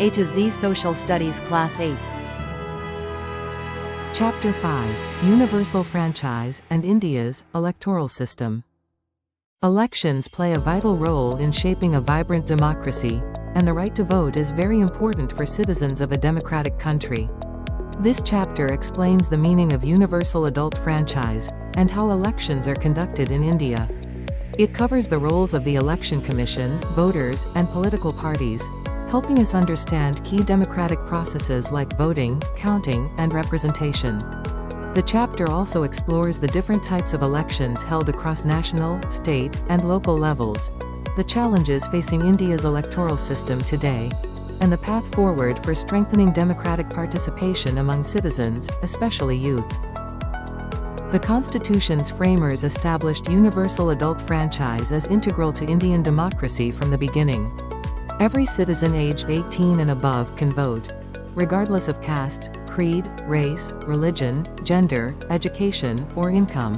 A to Z Social Studies Class 8. Chapter 5: Universal Franchise and India's Electoral System. Elections play a vital role in shaping a vibrant democracy, and the right to vote is very important for citizens of a democratic country. This chapter explains the meaning of universal adult franchise, and how elections are conducted in India. It covers the roles of the Election Commission, voters, and political parties, helping us understand key democratic processes like voting, counting, and representation. The chapter also explores the different types of elections held across national, state, and local levels, the challenges facing India's electoral system today, and the path forward for strengthening democratic participation among citizens, especially youth. The Constitution's framers established universal adult franchise as integral to Indian democracy from the beginning. Every citizen aged 18 and above can vote, regardless of caste, creed, race, religion, gender, education, or income,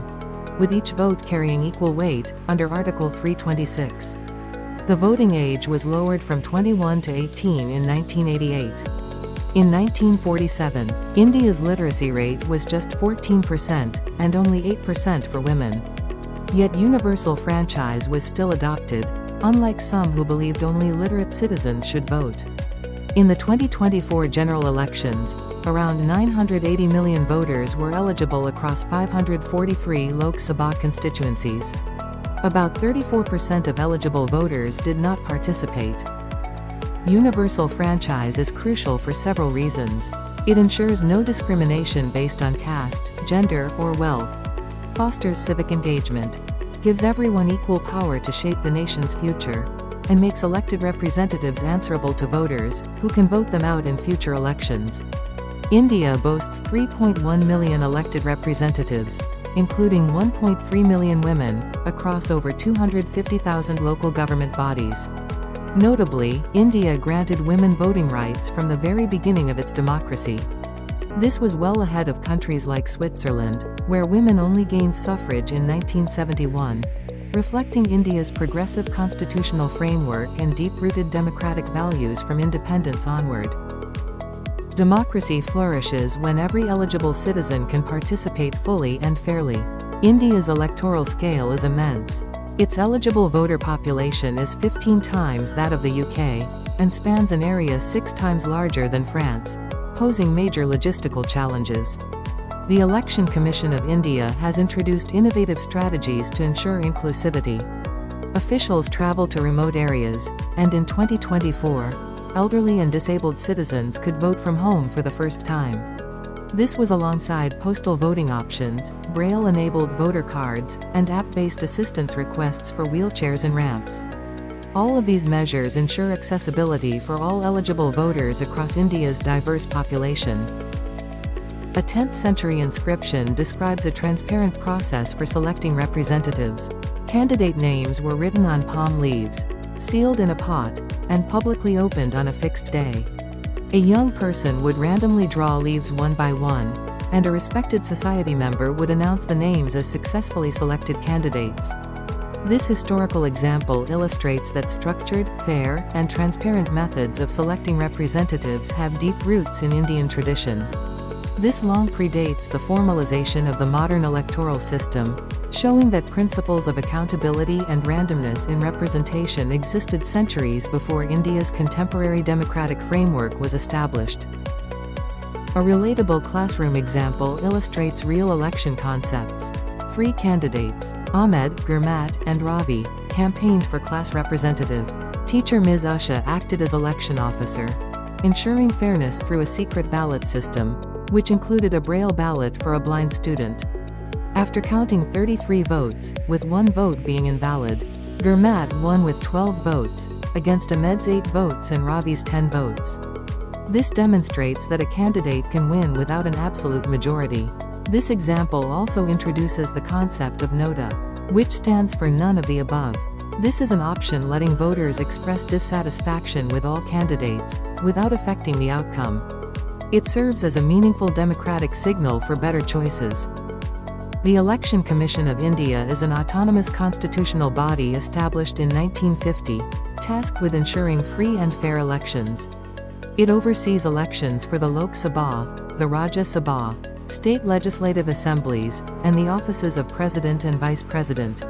with each vote carrying equal weight, under Article 326. The voting age was lowered from 21 to 18 in 1988. In 1947, India's literacy rate was just 14%, and only 8% for women. Yet universal franchise was still adopted, unlike some who believed only literate citizens should vote. In the 2024 general elections, around 980 million voters were eligible across 543 Lok Sabha constituencies. About 34% of eligible voters did not participate. Universal franchise is crucial for several reasons. It ensures no discrimination based on caste, gender, or wealth, fosters civic engagement, gives everyone equal power to shape the nation's future, and makes elected representatives answerable to voters, who can vote them out in future elections. India boasts 3.1 million elected representatives, including 1.3 million women, across over 250,000 local government bodies. Notably, India granted women voting rights from the very beginning of its democracy. This was well ahead of countries like Switzerland, where women only gained suffrage in 1971, reflecting India's progressive constitutional framework and deep-rooted democratic values from independence onward. Democracy flourishes when every eligible citizen can participate fully and fairly. India's electoral scale is immense. Its eligible voter population is 15 times that of the UK, and spans an area 6 times larger than France, posing major logistical challenges. The Election Commission of India has introduced innovative strategies to ensure inclusivity. Officials travel to remote areas, and in 2024, elderly and disabled citizens could vote from home for the first time. This was alongside postal voting options, Braille-enabled voter cards, and app-based assistance requests for wheelchairs and ramps. All of these measures ensure accessibility for all eligible voters across India's diverse population. A 10th-century inscription describes a transparent process for selecting representatives. Candidate names were written on palm leaves, sealed in a pot, and publicly opened on a fixed day. A young person would randomly draw leaves one by one, and a respected society member would announce the names as successfully selected candidates. This historical example illustrates that structured, fair, and transparent methods of selecting representatives have deep roots in Indian tradition. This long predates the formalization of the modern electoral system, showing that principles of accountability and randomness in representation existed centuries before India's contemporary democratic framework was established. A relatable classroom example illustrates real election concepts. 3 candidates, Ahmed, Gurmat, and Ravi, campaigned for class representative. Teacher Ms. Usha acted as election officer, ensuring fairness through a secret ballot system, which included a braille ballot for a blind student. After counting 33 votes, with 1 vote being invalid, Gurmat won with 12 votes, against Ahmed's 8 votes and Ravi's 10 votes. This demonstrates that a candidate can win without an absolute majority. This example also introduces the concept of nota, which stands for none of the above. This is an option letting voters express dissatisfaction with all candidates, without affecting the outcome. It serves as a meaningful democratic signal for better choices. The Election Commission of India is an autonomous constitutional body established in 1950, tasked with ensuring free and fair elections. It oversees elections for the Lok Sabha, the Rajya Sabha, state legislative assemblies, and the offices of President and Vice President.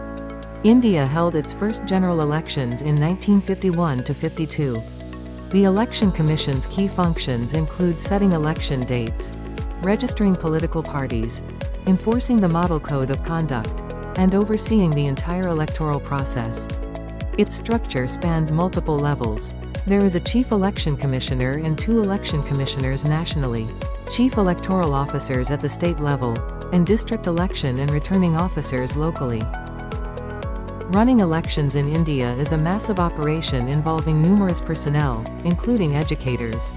India held its first general elections in 1951–52. The Election Commission's key functions include setting election dates, registering political parties, enforcing the Model Code of Conduct, and overseeing the entire electoral process. Its structure spans multiple levels. There is a Chief Election Commissioner and 2 Election Commissioners nationally, Chief Electoral Officers at the state level, and District Election and Returning Officers locally. Running elections in India is a massive operation involving numerous personnel, including educators.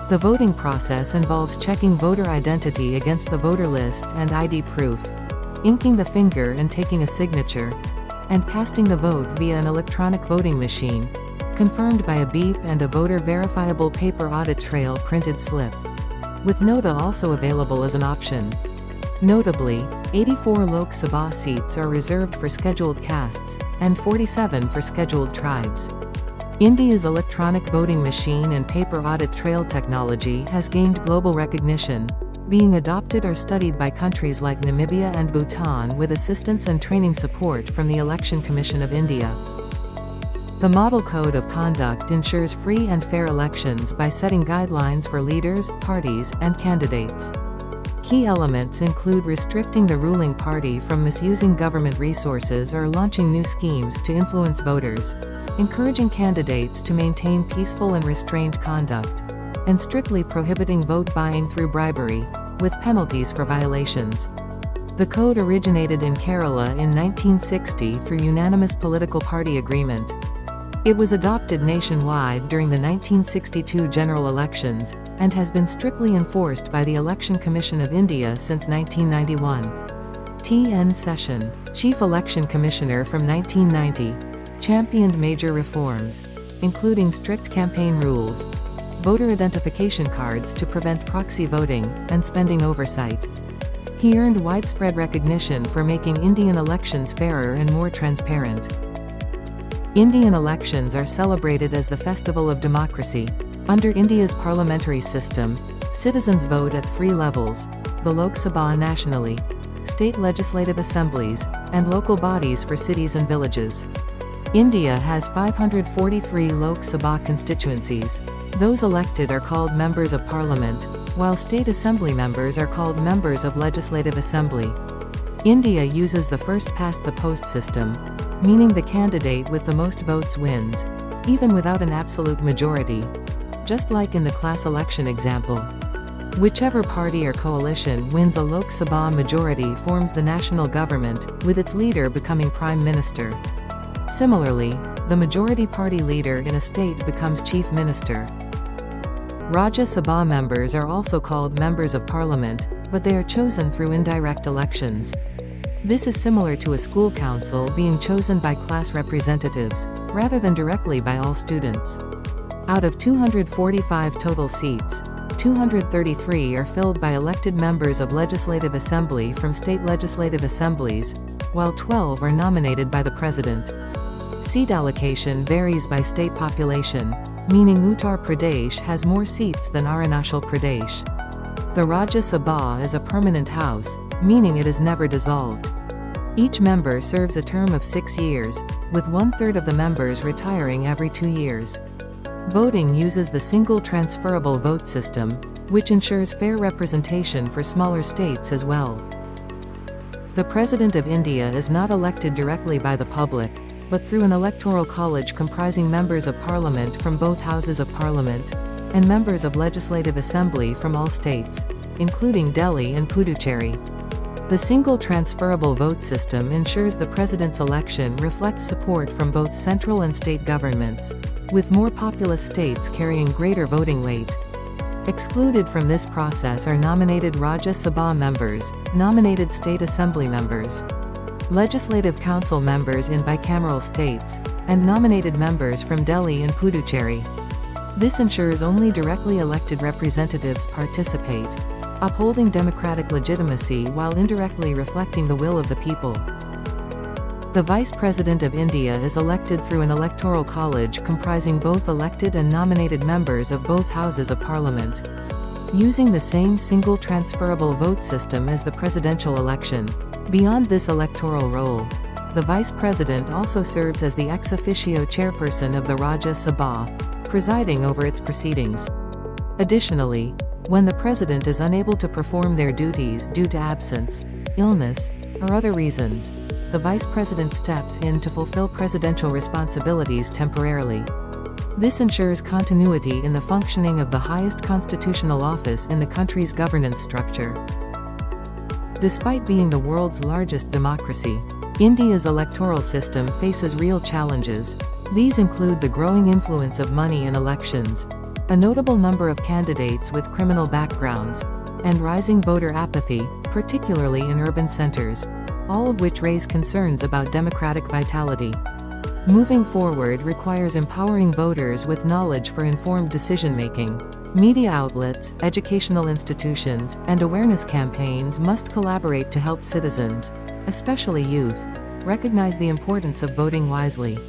The voting process involves checking voter identity against the voter list and ID proof, inking the finger and taking a signature, and casting the vote via an electronic voting machine, confirmed by a beep and a voter-verifiable paper audit trail printed slip, with nota also available as an option. Notably, 84 Lok Sabha seats are reserved for scheduled castes, and 47 for scheduled tribes. India's electronic voting machine and paper audit trail technology has gained global recognition, being adopted or studied by countries like Namibia and Bhutan with assistance and training support from the Election Commission of India. The Model Code of Conduct ensures free and fair elections by setting guidelines for leaders, parties, and candidates. Key elements include restricting the ruling party from misusing government resources or launching new schemes to influence voters, encouraging candidates to maintain peaceful and restrained conduct, and strictly prohibiting vote buying through bribery, with penalties for violations. The code originated in Kerala in 1960 through unanimous political party agreement. It was adopted nationwide during the 1962 general elections, and has been strictly enforced by the Election Commission of India since 1991. T.N. Session, Chief Election Commissioner from 1990, championed major reforms, including strict campaign rules, voter identification cards to prevent proxy voting, and spending oversight. He earned widespread recognition for making Indian elections fairer and more transparent. Indian elections are celebrated as the festival of democracy. Under India's parliamentary system, citizens vote at 3 levels: the Lok Sabha nationally, state legislative assemblies, and local bodies for cities and villages. India has 543 Lok Sabha constituencies. Those elected are called members of parliament, while state assembly members are called members of legislative assembly. India uses the first-past-the-post system, meaning the candidate with the most votes wins, even without an absolute majority, just like in the class election example. Whichever party or coalition wins a Lok Sabha majority forms the national government, with its leader becoming Prime Minister. Similarly, the majority party leader in a state becomes Chief Minister. Rajya Sabha members are also called members of parliament, but they are chosen through indirect elections. This is similar to a school council being chosen by class representatives, rather than directly by all students. Out of 245 total seats, 233 are filled by elected members of Legislative Assembly from state legislative assemblies, while 12 are nominated by the President. Seat allocation varies by state population, meaning Uttar Pradesh has more seats than Arunachal Pradesh. The Rajya Sabha is a permanent house, meaning it is never dissolved. Each member serves a term of 6 years, with 1/3 of the members retiring every 2 years. Voting uses the single transferable vote system, which ensures fair representation for smaller states as well. The President of India is not elected directly by the public, but through an electoral college comprising members of parliament from both houses of parliament, and members of legislative assembly from all states, including Delhi and Puducherry. The single transferable vote system ensures the president's election reflects support from both central and state governments, with more populous states carrying greater voting weight. Excluded from this process are nominated Rajya Sabha members, nominated state assembly members, legislative council members in bicameral states, and nominated members from Delhi and Puducherry. This ensures only directly elected representatives participate, upholding democratic legitimacy while indirectly reflecting the will of the people. The Vice President of India is elected through an electoral college comprising both elected and nominated members of both houses of parliament. Using the same single transferable vote system as the presidential election. Beyond this electoral role, the Vice President also serves as the ex officio chairperson of the Rajya Sabha, presiding over its proceedings. Additionally, when the President is unable to perform their duties due to absence, illness, or other reasons, the Vice President steps in to fulfill presidential responsibilities temporarily. This ensures continuity in the functioning of the highest constitutional office in the country's governance structure. Despite being the world's largest democracy, India's electoral system faces real challenges. These include the growing influence of money in elections, a notable number of candidates with criminal backgrounds, and rising voter apathy, particularly in urban centers, all of which raise concerns about democratic vitality. Moving forward requires empowering voters with knowledge for informed decision-making. Media outlets, educational institutions, and awareness campaigns must collaborate to help citizens, especially youth, recognize the importance of voting wisely.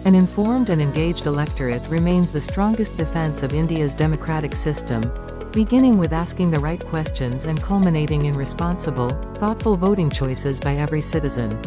An informed and engaged electorate remains the strongest defense of India's democratic system, beginning with asking the right questions and culminating in responsible, thoughtful voting choices by every citizen.